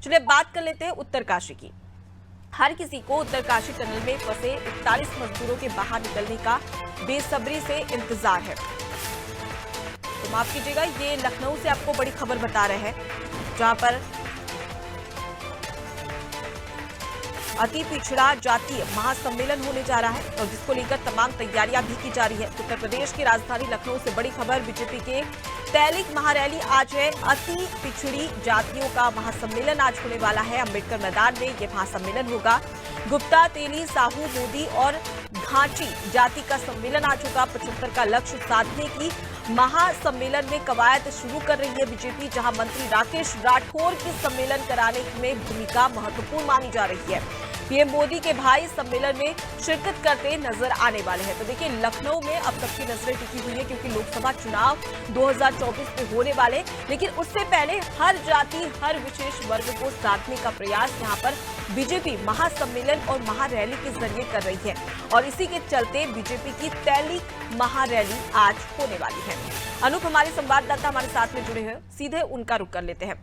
चलिए बात कर लेते हैं उत्तरकाशी की। हर किसी को उत्तरकाशी टनल में फंसे 41 मजदूरों के बाहर निकलने का बेसब्री से इंतजार है। तो माफ कीजिएगा, ये लखनऊ से आपको बड़ी खबर बता रहे हैं, जहां पर अति पिछड़ा जातीय महासम्मेलन होने जा रहा है और जिसको लेकर तमाम तैयारियां भी की जा रही है। उत्तर प्रदेश की राजधानी लखनऊ से बड़ी खबर, बीजेपी के तैलिक महारैली आज है। अति पिछड़ी जातियों का महासम्मेलन आज होने वाला है। अंबेडकर मैदान में ये महासम्मेलन होगा। गुप्ता, तेली, साहू, मोदी और घाटी जाति का सम्मेलन आज होगा। 75 का लक्ष्य साधने की महासम्मेलन में कवायद शुरू कर रही है बीजेपी, जहां मंत्री राकेश राठौर की सम्मेलन कराने में भूमिका महत्वपूर्ण मानी जा रही है। पीएम मोदी के भाई सम्मेलन में शिरकत करते नजर आने वाले हैं। तो देखिए, लखनऊ में अब सबकी नजरें टिकी हुई है क्योंकि लोकसभा चुनाव 2024 में होने वाले, लेकिन उससे पहले हर जाति हर विशेष वर्ग को साधने का प्रयास यहां पर बीजेपी महासम्मेलन और महारैली के जरिए कर रही है और इसी के चलते बीजेपी की तैलिक महारैली आज होने वाली है। अनूप हमारे संवाददाता हमारे साथ में जुड़े हैं, सीधे उनका रुख कर लेते हैं।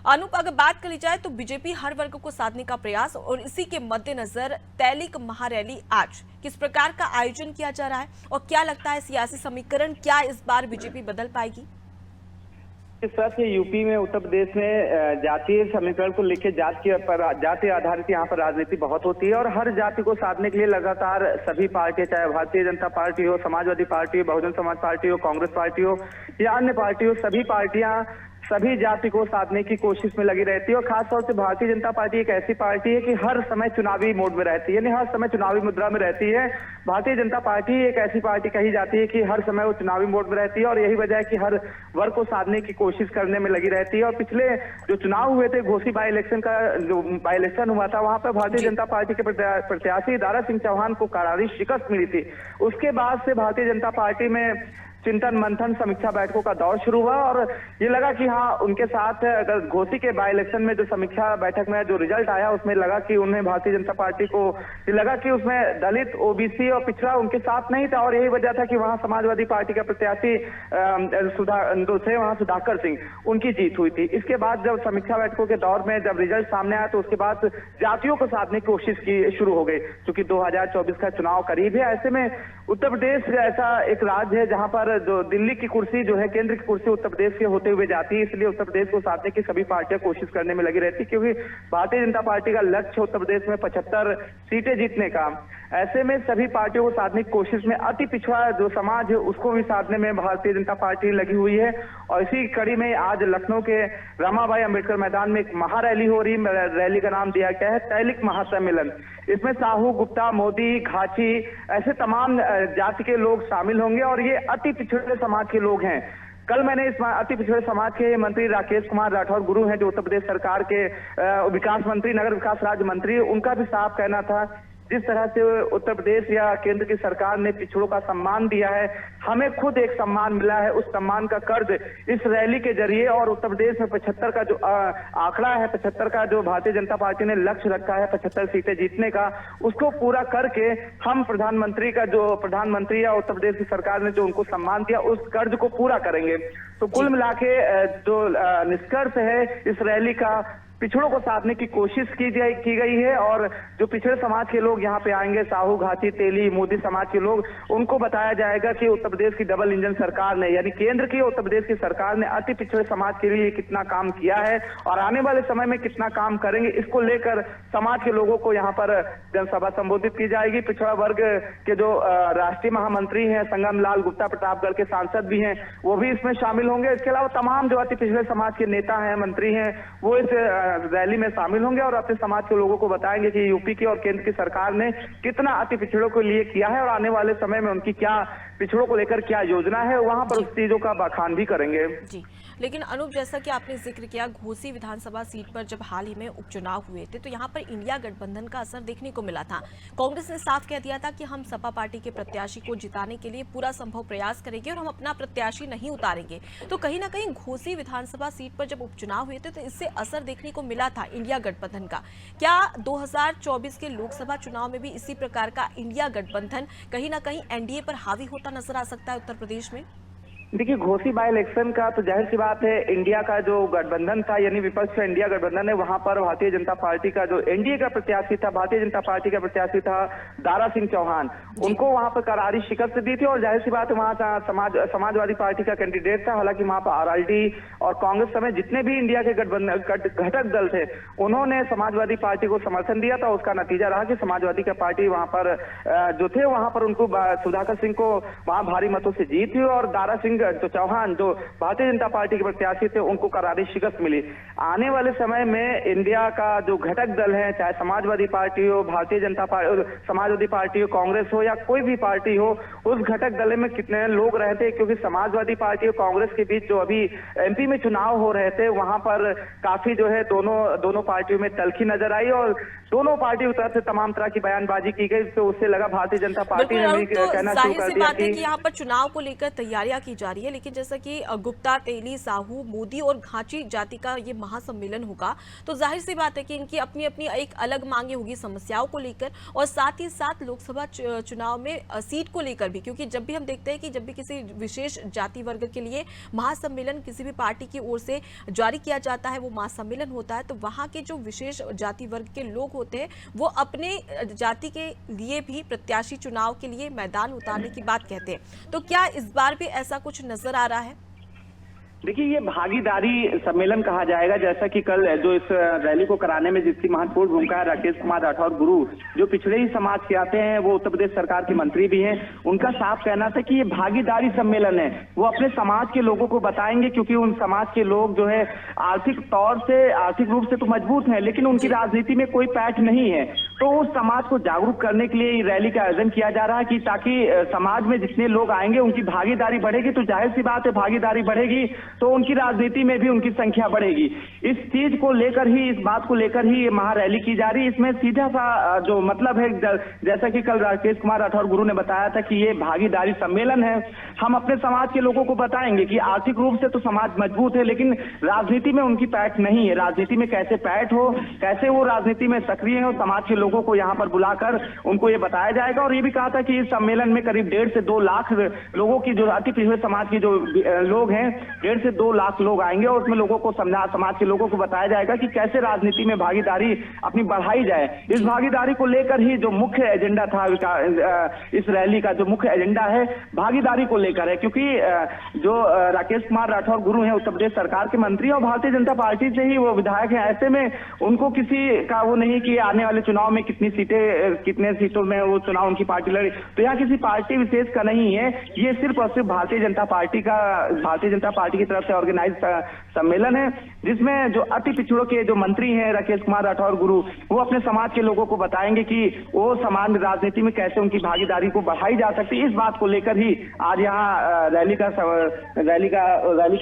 अनूप, अगर बात करी जाए तो बीजेपी हर वर्ग को साधने का प्रयास और इसी के मद्देनजर तैलिक महारैली आज किस प्रकार का आयोजन किया जा रहा है और क्या लगता है सियासी समीकरण क्या इस बार बीजेपी बदल पाएगी? इस तरह से यूपी में, उत्तर प्रदेश में जातीय समीकरण को लेकर जाति आधारित यहाँ पर राजनीति बहुत होती है और हर जाति को साधने के लिए लगातार सभी पार्टियां, चाहे भारतीय जनता पार्टी हो, समाजवादी पार्टी हो, बहुजन समाज पार्टी हो, कांग्रेस पार्टी हो या अन्य पार्टी हो, सभी पार्टियां सभी जाति को साधने की कोशिश में लगी रहती है। और खासतौर से भारतीय जनता पार्टी एक ऐसी पार्टी है कि हर समय चुनावी मोड में रहती है, यानी हर समय चुनावी मुद्रा में रहती है। भारतीय जनता पार्टी एक ऐसी पार्टी कही जाती है कि हर समय वो चुनावी मोड में रहती है और यही वजह है कि हर वर्ग को साधने की कोशिश करने में लगी रहती है। और पिछले जो चुनाव हुए थे, घोसी बाई इलेक्शन का जो बाई इलेक्शन हुआ था, वहां पर भारतीय जनता पार्टी के प्रत्याशी दारा सिंह चौहान को करारी शिकस्त मिली थी। उसके बाद से भारतीय जनता पार्टी में चिंतन मंथन समीक्षा बैठकों का दौर शुरू हुआ और ये लगा कि हाँ, उनके साथ अगर घोसी के बाई इलेक्शन में जो समीक्षा बैठक में जो रिजल्ट आया उसमें लगा कि उन्हें भारतीय जनता पार्टी को ये लगा कि उसमें दलित, ओबीसी और पिछड़ा उनके साथ नहीं था और यही वजह था कि वहां समाजवादी पार्टी का प्रत्याशी वहां सुधाकर सिंह, उनकी जीत हुई थी। इसके बाद जब समीक्षा बैठकों के दौर में जब रिजल्ट सामने आया तो उसके बाद जातियों को साधने की कोशिश की शुरू हो गई। क्योंकि 2024 का चुनाव करीब है, ऐसे में उत्तर प्रदेश ऐसा एक राज्य है जहां पर जो दिल्ली की कुर्सी जो है, केंद्र की कुर्सी उत्तर प्रदेश के होते हुए जाती है, इसलिए उत्तर प्रदेश को साधने की सभी पार्टियां कोशिश करने में लगी रहती है क्योंकि भारतीय जनता पार्टी का लक्ष्य उत्तर प्रदेश में 75 सीटें जीतने का। ऐसे में सभी पार्टियों को साधने की कोशिश में अति पिछड़ा जो समाज है उसको भी साधने में भारतीय जनता पार्टी लगी हुई है और इसी कड़ी में आज लखनऊ के रमाबाई अंबेडकर मैदान में एक महारैली हो रही है। रैली का नाम दिया गया है तैलिक महासम्मेलन। इसमें साहू, गुप्ता, मोदी, घाची ऐसे तमाम जाति के लोग शामिल होंगे और ये अति पिछड़े समाज के लोग हैं। कल मैंने इस अति पिछड़े समाज के मंत्री राकेश कुमार राठौर गुरु हैं, जो उत्तर प्रदेश सरकार के विकास मंत्री, नगर विकास राज्य मंत्री, उनका भी साफ कहना था जिस तरह से उत्तर प्रदेश या केंद्र की सरकार ने पिछड़ों का सम्मान दिया है, हमें खुद एक सम्मान मिला है। उस सम्मान का कर्ज इस रैली के जरिए और उत्तर प्रदेश में 75 का जो आंकड़ा है, 75 का जो भारतीय जनता पार्टी ने लक्ष्य रखा है 75 सीटें जीतने का, उसको पूरा करके हम प्रधानमंत्री या उत्तर प्रदेश की सरकार ने जो उनको सम्मान दिया उस कर्ज को पूरा करेंगे। तो कुल मिला के जो निष्कर्ष है इस रैली का, पिछड़ों को साधने की कोशिश की गई है और जो पिछड़े समाज के लोग यहाँ पे आएंगे, साहू, घाटी, तेली, मोदी समाज के लोग, उनको बताया जाएगा कि उत्तर प्रदेश की डबल इंजन सरकार ने, यानी केंद्र की उत्तर प्रदेश की सरकार ने अति पिछड़े समाज के लिए कितना काम किया है और आने वाले समय में कितना काम करेंगे, इसको लेकर समाज के लोगों को यहाँ पर जनसभा संबोधित की जाएगी। पिछड़ा वर्ग के जो राष्ट्रीय महामंत्री हैं, संगम लाल गुप्ता प्रतापगढ़ के सांसद भी हैं, वो भी इसमें शामिल होंगे। इसके अलावा तमाम जो अति पिछड़े समाज के नेता हैं, मंत्री हैं, वो इस रैली में शामिल होंगे और अपने समाज के लोगों को बताएंगे कि यूपी की और केंद्र की सरकार ने कितना अति पिछड़ों के लिए किया है और आने वाले समय में उनकी क्या पिछड़ों को लेकर क्या योजना है, वहां पर उस चीजों का बखान भी करेंगे। जी, लेकिन अनूप, जैसा कि आपने जिक्र किया, घोसी विधानसभा सीट पर जब हाल ही में उपचुनाव हुए थे तो यहाँ पर इंडिया गठबंधन का असर देखने को मिला था। कांग्रेस ने साफ कह दिया था कि हम सपा पार्टी के प्रत्याशी को जिताने के लिए पूरा संभव प्रयास करेंगे और हम अपना प्रत्याशी नहीं उतारेंगे। तो कहीं ना कहीं घोसी विधानसभा सीट पर जब उपचुनाव हुए थे तो इससे असर देखने को मिला था इंडिया गठबंधन का। क्या 2024 के लोकसभा चुनाव में भी इसी प्रकार का इंडिया गठबंधन कहीं ना कहीं एनडीए पर हावी होता नजर आ सकता है उत्तर प्रदेश में? देखिए, घोसी बाई इलेक्शन का तो जाहिर सी बात है, इंडिया का जो गठबंधन था यानी विपक्ष का इंडिया गठबंधन है, वहां पर भारतीय जनता पार्टी का जो एनडीए का प्रत्याशी था, भारतीय जनता पार्टी का प्रत्याशी था दारा सिंह चौहान, उनको वहां पर करारी शिकस्त दी थी। और जाहिर सी बात है, वहां समाजवादी पार्टी का कैंडिडेट था। हालांकि वहां पर आरएलडी और कांग्रेस समेत जितने भी इंडिया के गठबंधन घटक दल थे, उन्होंने समाजवादी पार्टी को समर्थन दिया था। उसका नतीजा रहा कि समाजवादी का पार्टी वहां पर जो थे, वहां पर उनको सुधाकर सिंह को वहां भारी मतों से जीत हुई और दारा सिंह जो चौहान जो भारतीय जनता पार्टी के प्रत्याशी थे, उनको करारी शिकस्त मिली। आने वाले समय में इंडिया का जो घटक दल है, चाहे समाजवादी पार्टी हो, भारतीय जनता पार्टी, समाजवादी पार्टी हो, कांग्रेस हो या कोई भी पार्टी हो, उस घटक दल में कितने लोग रहते हैं, क्योंकि समाजवादी पार्टी और कांग्रेस के बीच जो अभी एमपी में चुनाव हो रहे थे, वहां पर काफी जो है दोनों पार्टियों में तल्खी नजर आई और दोनों पार्टियों की तरफ से तमाम तरह की बयानबाजी की गई। तो उससे लगा भारतीय जनता पार्टी ने भी कहना शुरू कर दिया कि यहाँ पर चुनाव को लेकर तैयारियां की जा रही है, लेकिन जैसा कि गुप्ता, तेली, साहू, मोदी और घाची जाति का ये महासम्मेलन होगा, तो जाहिर सी बात है कि इनकी अपनी अपनी एक अलग मांगे होगी समस्याओं को लेकर और साथ ही साथ लोकसभा चुनाव में सीट को लेकर भी, क्योंकि जब भी हम देखते हैं कि जब भी किसी विशेष जाति वर्ग के लिए महासम्मेलन किसी भी पार्टी की ओर से जारी किया जाता है, वो महासम्मेलन होता है, तो वहां के जो विशेष जाति वर्ग के लोग होते हैं, वो अपने जाति के लिए भी प्रत्याशी चुनाव के लिए मैदान उतारने की बात कहते हैं। तो क्या इस बार भी ऐसा कुछ नजर आ रहा है? देखिए, ये भागीदारी सम्मेलन कहा जाएगा, जैसा कि कल जो इस रैली को कराने में जिसकी महत्वपूर्ण भूमिका है, राकेश कुमार राठौर गुरु, जो पिछड़े ही समाज के आते हैं, वो उत्तर प्रदेश सरकार के मंत्री भी हैं, उनका साफ कहना था कि ये भागीदारी सम्मेलन है। वो अपने समाज के लोगों को बताएंगे, क्योंकि उन समाज के लोग जो है आर्थिक तौर से, आर्थिक रूप से तो मजबूत हैं, लेकिन उनकी राजनीति में कोई पैठ नहीं है। तो उस समाज को जागरूक करने के लिए रैली का आयोजन किया जा रहा है कि ताकि समाज में जितने लोग आएंगे उनकी भागीदारी बढ़ेगी, तो जाहिर सी बात है भागीदारी बढ़ेगी तो उनकी राजनीति में भी उनकी संख्या बढ़ेगी। इस चीज को लेकर ही, इस बात को लेकर ही ये महारैली की जा रही है। इसमें सीधा सा जो मतलब है, जैसा कि कल राकेश कुमार राठौर गुरु ने बताया था कि ये भागीदारी सम्मेलन है। हम अपने समाज के लोगों को बताएंगे कि आर्थिक रूप से तो समाज मजबूत है, लेकिन राजनीति में उनकी पैठ नहीं है। राजनीति में कैसे पैठ हो, कैसे वो राजनीति में सक्रिय हो, समाज के लोगों को यहाँ पर बुलाकर उनको ये बताया जाएगा। और ये भी कहा था कि इस सम्मेलन में करीब 1.5 से 2 लाख लोगों की, जो अति पिछड़े समाज के जो लोग हैं, 1.5 से 2 लाख लोग आएंगे और उसमें लोगों को समाज के लोगों को बताया जाएगा कि कैसे राजनीति में भागीदारी अपनी बढ़ाई जाए। इस भागीदारी को लेकर ही जो मुख्य एजेंडा था, इस रैली का जो मुख्य एजेंडा है भागीदारी को लेकर है, क्योंकि जो राकेश कुमार राठौर गुरु हैं, उत्तर प्रदेश सरकार के मंत्री और भारतीय जनता पार्टी से ही वो विधायक हैं। ऐसे में उनको किसी का वो नहीं कि आने वाले चुनाव में कितने सीटों में वो चुनाव उनकी पार्टी लड़ी, तो यहाँ किसी पार्टी विशेष का नहीं है। ये सिर्फ और सिर्फ भारतीय जनता पार्टी की तरफ से ऑर्गेनाइज सम्मेलन है, जिसमें जो अति पिछड़ों के जो मंत्री हैं राकेश कुमार राठौर गुरु, वो अपने समाज के लोगों को बताएंगे कि वो समाज राजनीति में कैसे उनकी भागीदारी को बढ़ाई जा सकती है। इस बात को लेकर ही आज यहाँ रैली का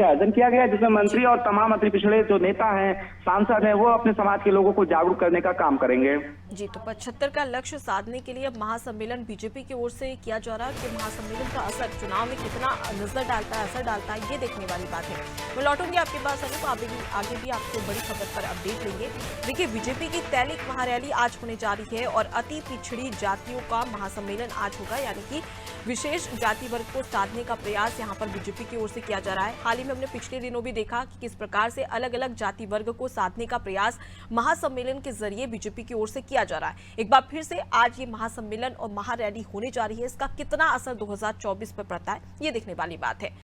आयोजन किया गया, जिसमें मंत्री और तमाम अति पिछड़े जो नेता हैं, सांसद हैं, वो अपने समाज के लोगों को जागरूक करने का काम करेंगे। जी, तो 75 का लक्ष्य साधने के लिए अब महासम्मेलन बीजेपी की ओर से किया जा रहा है कि महासम्मेलन का असर चुनाव में कितना असर डालता है, ये देखने वाली बात है। मैं लौटूंगी आपके पास, तो आगे भी आपको बड़ी खबर पर अपडेट लेंगे। देखिए, बीजेपी की तैलिक महारैली आज होने जा रही है और अति पिछड़ी जातियों का महासम्मेलन आज होगा, यानी कि विशेष जाति वर्ग को साधने का प्रयास यहाँ पर बीजेपी की ओर से किया जा रहा है। हाल ही में हमने पिछले दिनों भी देखा कि किस प्रकार से अलग अलग जाति वर्ग को साधने का प्रयास महासम्मेलन के जरिए बीजेपी की ओर से किया जा रहा है। एक बार फिर से आज ये महासम्मेलन और महारैली होने जा रही है, इसका कितना असर 2024 पर पड़ता है, ये देखने वाली बात है।